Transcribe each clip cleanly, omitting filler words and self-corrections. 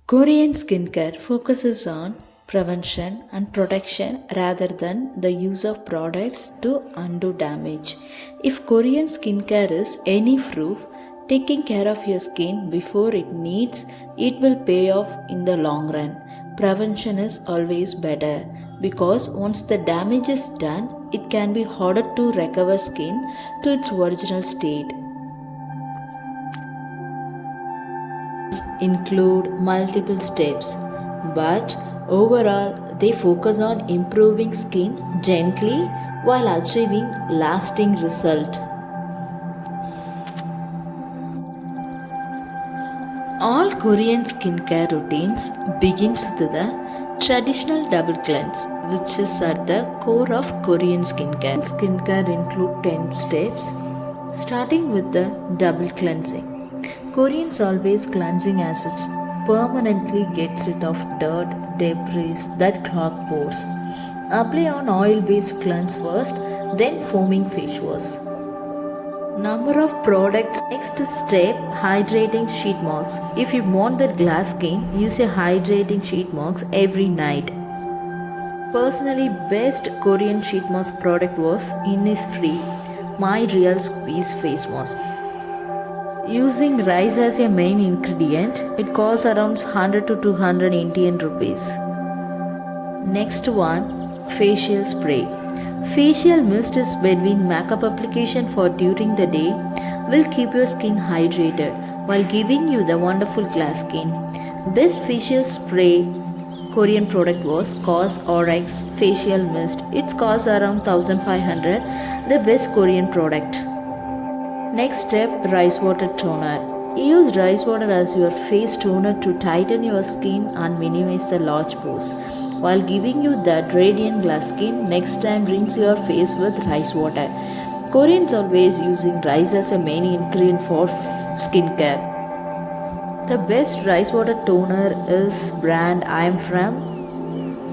Korean skincare focuses on prevention and protection rather than the use of products to undo damage. If Korean skincare is any proof, taking care of your skin before it needs it will pay off in the long run. Prevention is always better because once the damage is done, it can be harder to recover skin to its original state. Include multiple steps, but overall they focus on improving skin gently while achieving lasting result. All Korean skincare routines begins with the traditional double cleanse, which is at the core of Korean skincare. Skincare include 10 steps, starting with the double cleansing. Koreans always cleansing acids permanently gets rid of dirt, debris that clog pores. Apply on oil-based cleanse first, then foaming face wash. Number of products. Next step, hydrating sheet masks. If you want the glass skin, use a hydrating sheet mask every night. Personally, best Korean sheet mask product was Innisfree My Real Squeeze Face Mask. Using rice as a main ingredient, it costs around 100 to 200 Indian rupees. Next one, facial spray. Facial mist is between makeup application for during the day will keep your skin hydrated while giving you the wonderful glass skin. Best facial spray Korean product was COS RX facial mist. It costs around 1500, the best Korean product. Next step, rice water toner. Use rice water as your face toner to tighten your skin and minimize the large pores. While giving you that radiant glass skin, next time rinse your face with rice water. Koreans always using rice as a main ingredient for skincare. The best rice water toner is brand I am from.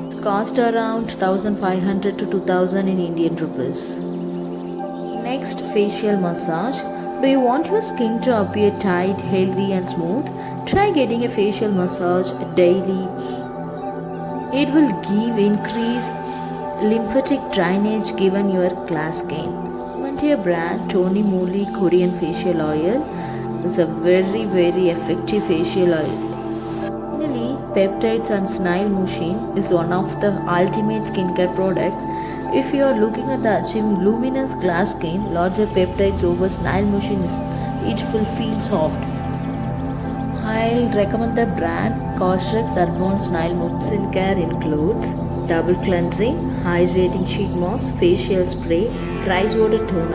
It cost around 1500 to 2000 in Indian rupees. Next, facial massage. Do you want your skin to appear tight, healthy and smooth? Try getting a facial massage daily. It will give increased lymphatic drainage given your glass skin. One brand Tony Moly Korean facial oil is a very effective facial oil. Finally, peptides and snail mushroom is one of the ultimate skincare products. If you are looking at the achieving luminous glass skin, larger peptides over snail mushroom it will feel soft. I'll recommend the brand Cosrx Advanced Snail Mushroom. Skincare includes double cleansing, hydrating sheet mask, facial spray, rice water toner.